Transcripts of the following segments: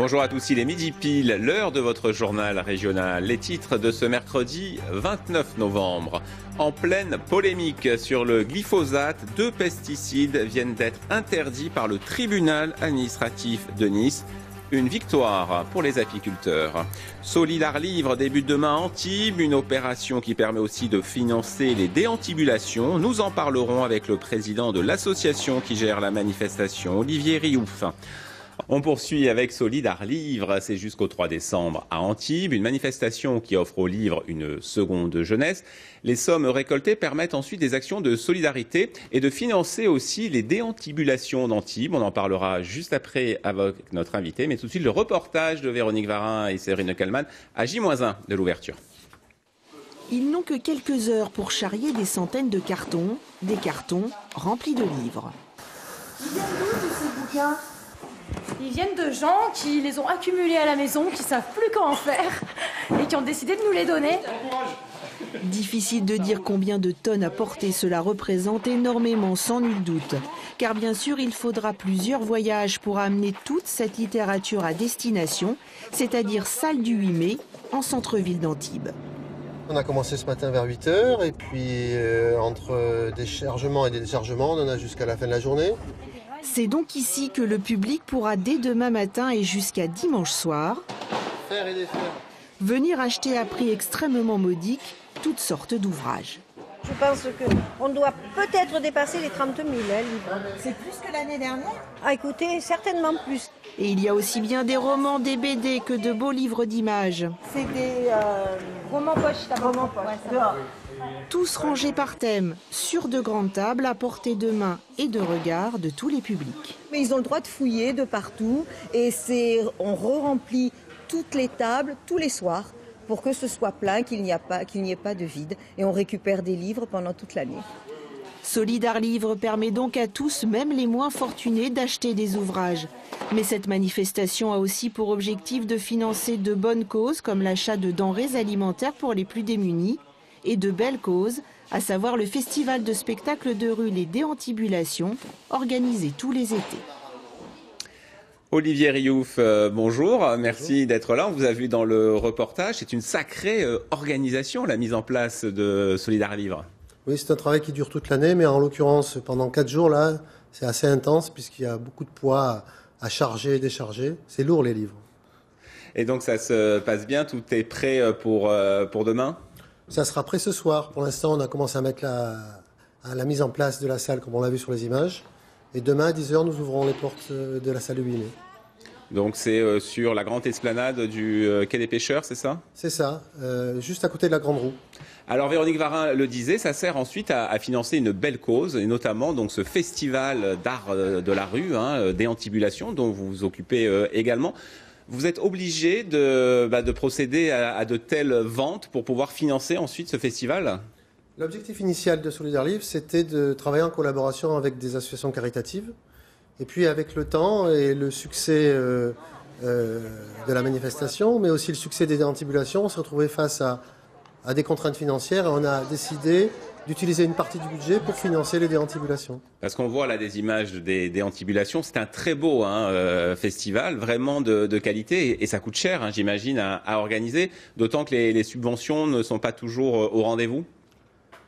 Bonjour à tous, il est midi pile, l'heure de votre journal régional. Les titres de ce mercredi 29 novembre. En pleine polémique sur le glyphosate, 2 pesticides viennent d'être interdits par le tribunal administratif de Nice. Une victoire pour les apiculteurs. Solidar Livre débute demain à Antibes, une opération qui permet aussi de financer les déantibulations. Nous en parlerons avec le président de l'association qui gère la manifestation, Olivier Riouf. On poursuit avec Solidar Livre, c'est jusqu'au 3 décembre à Antibes, une manifestation qui offre aux livres une seconde jeunesse. Les sommes récoltées permettent ensuite des actions de solidarité et de financer aussi les déantibulations d'Antibes. On en parlera juste après avec notre invité, mais tout de suite le reportage de Véronique Varin et Séverine Kallmann à J-1 de l'ouverture. Ils n'ont que quelques heures pour charrier des centaines de cartons, des cartons remplis de livres. Ils viennent d'où tous ces bouquins ? Ils viennent de gens qui les ont accumulés à la maison, qui savent plus quoi en faire et qui ont décidé de nous les donner. Difficile de dire combien de tonnes à porter, cela représente énormément sans nul doute. Car bien sûr, il faudra plusieurs voyages pour amener toute cette littérature à destination, c'est-à-dire salle du 8 mai, en centre-ville d'Antibes. On a commencé ce matin vers 8 h et puis entre des chargements et des déchargements, on en a jusqu'à la fin de la journée. C'est donc ici que le public pourra dès demain matin et jusqu'à dimanche soir faire et défaire. Venir acheter à prix extrêmement modique toutes sortes d'ouvrages. Je pense qu'on doit peut-être dépasser les 30 000 livres. C'est plus que l'année dernière ? Ah écoutez, certainement plus. Et il y a aussi bien des romans, des BD que de beaux livres d'images. C'est des romans poches. Romans poches. Tous rangés par thème, sur de grandes tables à portée de main et de regard de tous les publics. Mais ils ont le droit de fouiller de partout et on re-remplit toutes les tables tous les soirs pour que ce soit plein, qu'il n'y ait pas de vide. Et on récupère des livres pendant toute l'année. Solidar Livre permet donc à tous, même les moins fortunés, d'acheter des ouvrages. Mais cette manifestation a aussi pour objectif de financer de bonnes causes comme l'achat de denrées alimentaires pour les plus démunis et de belles causes, à savoir le festival de spectacles de rue Les Déantibulations, organisé tous les étés. Olivier Riouf, bonjour, merci d'être là. On vous a vu dans le reportage, c'est une sacrée organisation, la mise en place de Solidar Livre. Oui, c'est un travail qui dure toute l'année, mais en l'occurrence, pendant 4 jours, là, c'est assez intense puisqu'il y a beaucoup de poids à charger et décharger. C'est lourd, les livres. Et donc ça se passe bien, tout est prêt pour demain ? Ça sera prêt ce soir. Pour l'instant, on a commencé à mettre la mise en place de la salle, comme on l'a vu sur les images. Et demain, à 10 h, nous ouvrons les portes de la salle de 8 mai. Donc c'est sur la grande esplanade du Quai des Pêcheurs, c'est ça ? C'est ça, juste à côté de la Grande Roue. Alors Véronique Varin le disait, ça sert ensuite à financer une belle cause, et notamment donc ce festival d'art de la rue, déantibulation, dont vous vous occupez également. Vous êtes obligé de procéder à de telles ventes pour pouvoir financer ensuite ce festival ? L'objectif initial de Solidar Livre, c'était de travailler en collaboration avec des associations caritatives. Et puis avec le temps et le succès de la manifestation, mais aussi le succès des déantibulations, on s'est retrouvé face à des contraintes financières et on a décidé d'utiliser une partie du budget pour financer les déantibulations. Parce qu'on voit là des images des déantibulations, c'est un très beau festival, vraiment de qualité, et ça coûte cher, j'imagine, à organiser, d'autant que les subventions ne sont pas toujours au rendez-vous.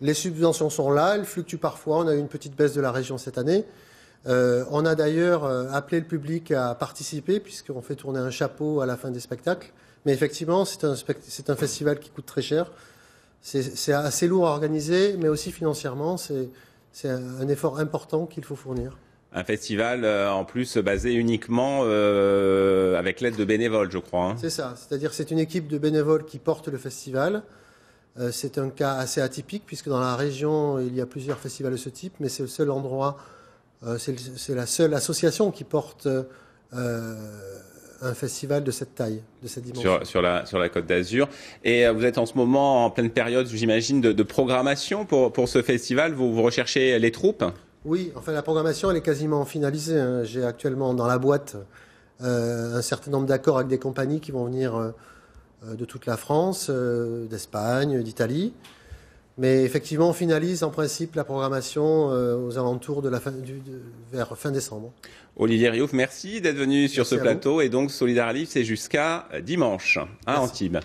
Les subventions sont là, elles fluctuent parfois, on a eu une petite baisse de la région cette année. On a d'ailleurs appelé le public à participer, puisqu'on fait tourner un chapeau à la fin des spectacles. Mais effectivement, c'est un festival qui coûte très cher. C'est assez lourd à organiser, mais aussi financièrement, c'est un effort important qu'il faut fournir. Un festival en plus basé uniquement avec l'aide de bénévoles, je crois. C'est ça, c'est-à-dire que c'est une équipe de bénévoles qui porte le festival. C'est un cas assez atypique, puisque dans la région, il y a plusieurs festivals de ce type, mais c'est le seul endroit, c'est la seule association qui porte un festival de cette taille, de cette dimension. Sur la Côte d'Azur. Et vous êtes en ce moment en pleine période, j'imagine, de programmation pour ce festival. Vous recherchez les troupes ? Oui, enfin la programmation elle est quasiment finalisée. J'ai actuellement dans la boîte un certain nombre d'accords avec des compagnies qui vont venir de toute la France, d'Espagne, d'Italie. Mais effectivement, on finalise en principe la programmation aux alentours de vers fin décembre. Olivier Riouf, merci d'être venu sur ce plateau. Et donc, Solidar Livre, c'est jusqu'à dimanche à Antibes.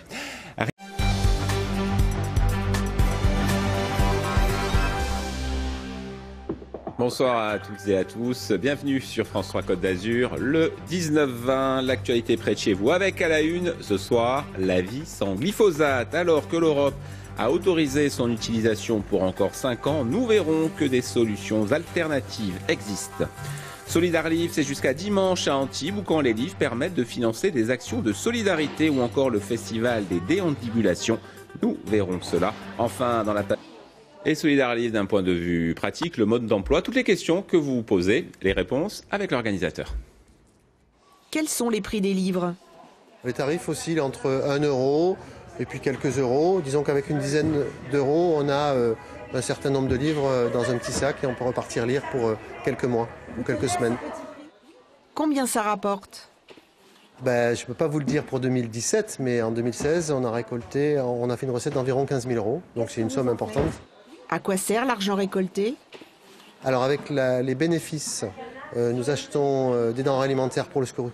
Bonsoir à toutes et à tous, bienvenue sur France 3 Côte d'Azur, le 19-20, l'actualité près de chez vous, avec à la une ce soir, la vie sans glyphosate. Alors que l'Europe a autorisé son utilisation pour encore 5 ans, nous verrons que des solutions alternatives existent. Solidar Livre, c'est jusqu'à dimanche à Antibes, où quand les livres permettent de financer des actions de solidarité ou encore le festival des déambulations. Nous verrons cela. Enfin, dans la table. Et Solidar Livre d'un point de vue pratique, le mode d'emploi, toutes les questions que vous vous posez, les réponses avec l'organisateur. Quels sont les prix des livres? Les tarifs oscillent entre 1 euro et puis quelques euros. Disons qu'avec une dizaine d'euros, on a un certain nombre de livres dans un petit sac et on peut repartir lire pour quelques mois ou quelques semaines. Combien ça rapporte? Je ne peux pas vous le dire pour 2017, mais en 2016, on a fait une recette d'environ 15 000 euros, donc c'est une somme importante. À quoi sert l'argent récolté? Alors avec les bénéfices, nous achetons des denrées alimentaires pour le secours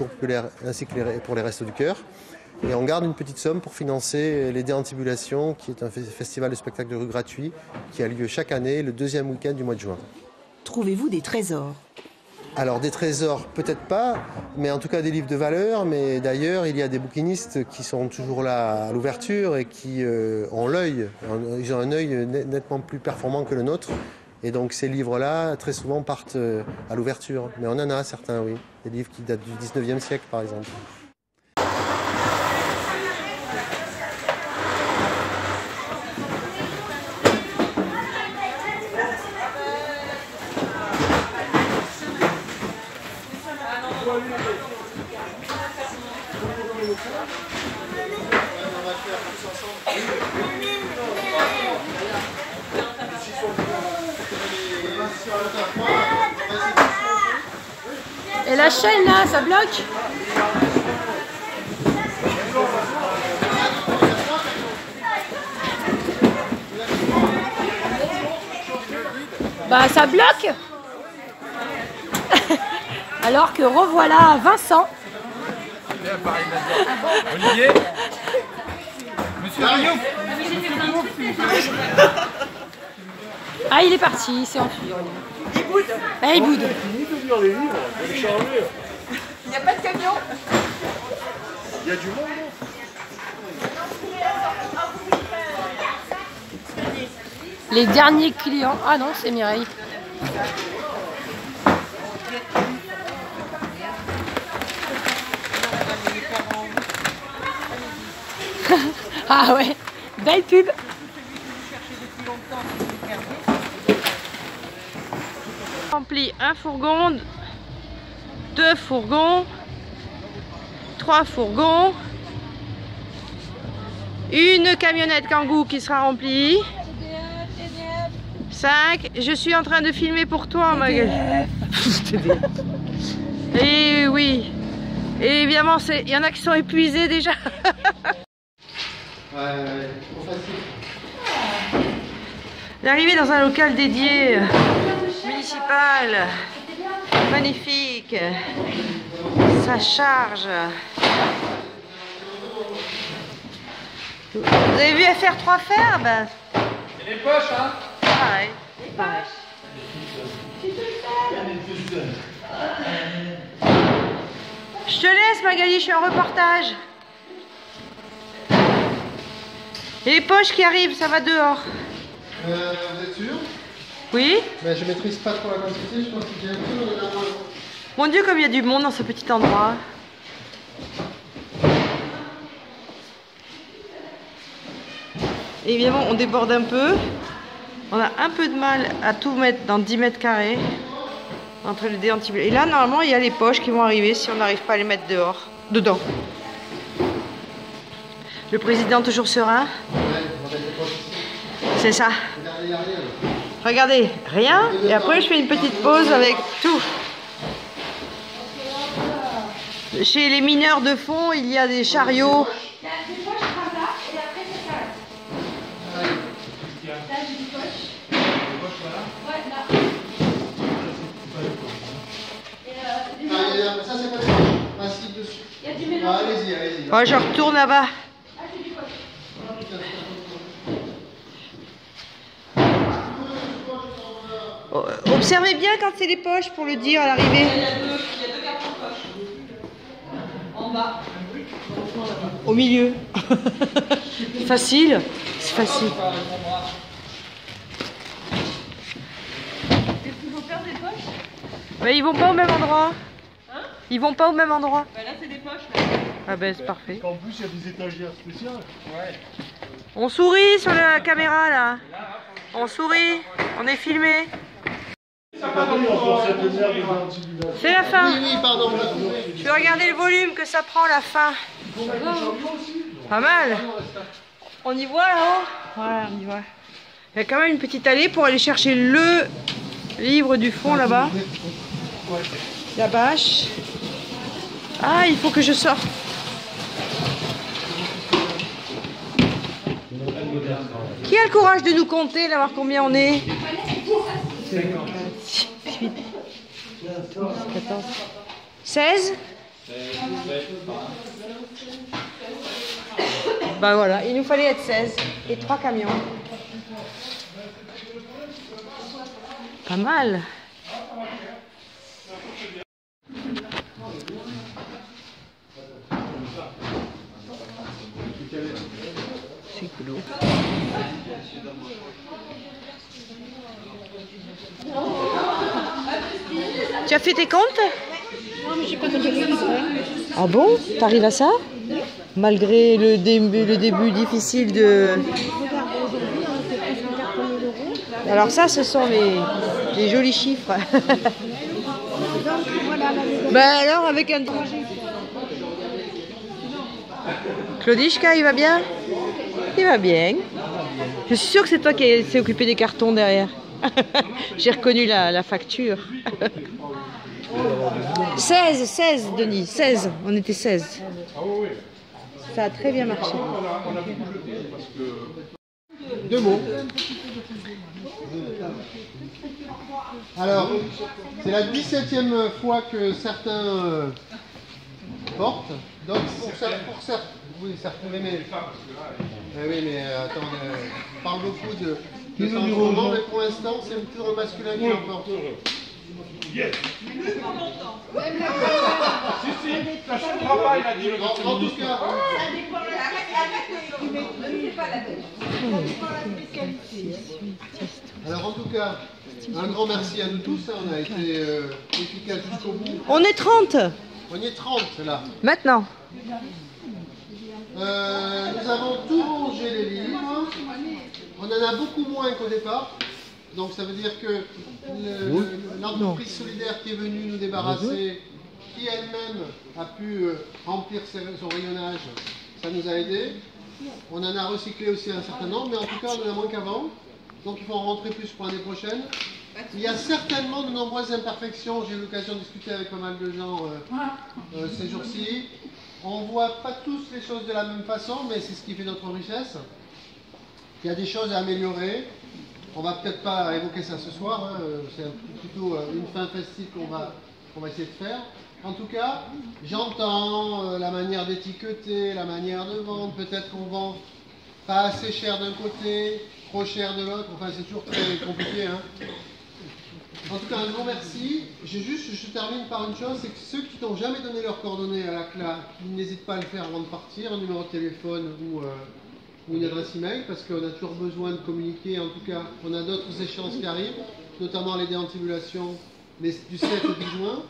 populaire ainsi que pour les Restos du Cœur. Et on garde une petite somme pour financer les Déambulations, qui est un festival de spectacle de rue gratuit qui a lieu chaque année le 2e week-end du mois de juin. Trouvez-vous des trésors? Alors des trésors, peut-être pas, mais en tout cas des livres de valeur. Mais d'ailleurs, il y a des bouquinistes qui sont toujours là à l'ouverture et qui ont l'œil. Ils ont un œil nettement plus performant que le nôtre. Et donc ces livres-là, très souvent, partent à l'ouverture. Mais on en a certains, oui. Des livres qui datent du 19e siècle, par exemple. Et la chaîne là, ça bloque? Bah ça bloque. Alors que revoilà Vincent. Olivier, Monsieur Riouf. Ah il est parti, il s'est enfui. Il boude. Ah, il boude. Il n'y a pas de camion. Il y a du monde. Les derniers clients. Ah non, c'est Mireille. Ah ouais, belle pub. Rempli un fourgon, 2 fourgons, 3 fourgons, une camionnette Kangoo qui sera remplie, 5. Je suis en train de filmer pour toi, ma gueule. Et oui, et évidemment, il y en a qui sont épuisés déjà. L'arrivée dans un local dédié municipal, magnifique, ça charge. Vous avez vu FR3 faire? Ben, Et les poches, hein? pareil, pareil. Je te laisse Magali, je suis en reportage. Et les poches qui arrivent, ça va dehors. Vous êtes sûr? Oui? Mais je maîtrise pas trop la quantité, je pense qu'il y a un peu. Mon Dieu, comme il y a du monde dans ce petit endroit. Et évidemment, on déborde un peu. On a un peu de mal à tout mettre dans 10 mètres carrés. Entre les déantibulations. Et là, normalement, il y a les poches qui vont arriver si on n'arrive pas à les mettre dedans. Le président toujours serein. C'est ça. Regardez, rien. Et après, je fais une petite pause avec tout. Chez les mineurs de fond, il y a des chariots. Ça, c'est pas le assis dessus. Allez-y, allez-y. Ouais, je retourne là-bas. Observez bien quand c'est les poches pour le dire à l'arrivée. Il y a deux cartons de poche. En bas. Au milieu. Facile. C'est facile. Ils vont faire des poches? Mais ils vont pas au même endroit. Hein? Ils vont pas au même endroit. Bah là c'est des poches. Là. Ah ben c'est parfait. En plus, il y a des étagères spéciales. Ouais. On sourit sur la caméra là. On sourit. On est filmé. C'est la fin. Oui, oui, pardon. Je vais regarder le volume que ça prend la fin. Pas mal. On y voit là-haut? Voilà, on y voit. Il y a quand même une petite allée pour aller chercher le livre du fond là-bas. La bâche. Ah, il faut que je sorte. Qui a le courage de nous compter, là, voir combien on est? 8, 14, 16. Bah voilà, il nous fallait être 16 et 3 camions. Pas mal. C'est cool. Tu as fait tes comptes? Non, mais j'ai pas compté les livres. Ah bon? T'arrives à ça? Malgré le début difficile de... Regarde, aujourd'hui, on fait presque 4 000 €. Alors ça, ce sont les jolis chiffres. Donc, voilà, la Ben alors, avec un... Claudichka, il va bien? Il va bien. Je suis sûre que c'est toi qui s'est occupé des cartons derrière. J'ai reconnu la facture. 16, Denis, 16. On était 16. Ça a très bien marché. Deux mots. Alors, c'est la 17e fois que certains portent. Donc, pour certains, oui, certains, mais attends, on parle beaucoup de changement, mais pour l'instant, c'est plutôt le masculin qui l'emporte. Yes. Si, ça changera pas, il a dit. En tout cas, alors en tout cas, un grand merci à nous tous, on a été efficaces jusqu'au bout. On est 30. On y est 30 là. Maintenant. Nous avons tout rangé les livres. On en a beaucoup moins qu'au départ. Donc ça veut dire que l'entreprise solidaire qui est venue nous débarrasser, qui elle-même a pu remplir son rayonnage, ça nous a aidés. On en a recyclé aussi un certain nombre, mais en tout cas on en a moins qu'avant. Donc il faut en rentrer plus pour l'année prochaine. Il y a certainement de nombreuses imperfections. J'ai eu l'occasion de discuter avec pas mal de gens ces jours-ci. On ne voit pas tous les choses de la même façon, mais c'est ce qui fait notre richesse. Il y a des choses à améliorer. On va peut-être pas évoquer ça ce soir, hein. C'est plutôt une fin festive qu'on va essayer de faire. En tout cas, j'entends la manière d'étiqueter, la manière de vendre. Peut-être qu'on vend pas assez cher d'un côté, trop cher de l'autre. Enfin, c'est toujours très compliqué. Hein. En tout cas, un grand merci. Je termine par une chose, c'est que ceux qui n'ont jamais donné leurs coordonnées à la CLA, ils n'hésitent pas à le faire avant de partir, un numéro de téléphone ou une adresse email, parce qu'on a toujours besoin de communiquer. En tout cas, on a d'autres échéances qui arrivent, notamment les déantibulations du 7 et du juin.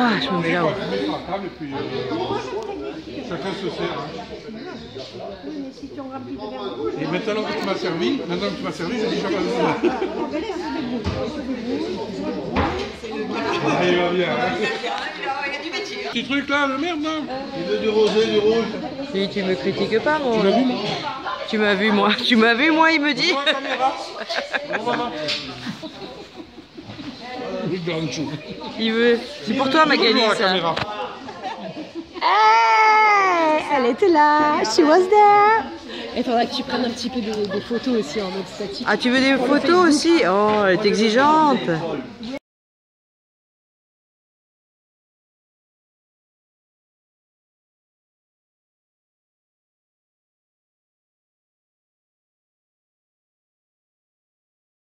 Ah, je me mets là-haut. Chacun se sert. Hein. Oui, mais si tu en remplis de verre rouge... Et maintenant que tu m'as servi, je dis chacun se sert. Ah, il va bien. Hein. Petit truc là, le merde, non? Il veut du rosé, du rouge. Si tu me critiques pas, moi. Tu l'as vu, moi? Tu m'as vu, moi. Tu m'as vu, moi, il me dit. Il veut. C'est pour toi, Magali, ça. Hey, elle était là, she was there. Il faudra que tu prennes un petit peu des photos aussi en mode statique. Ah, tu veux des photos aussi? Oh, elle est exigeante.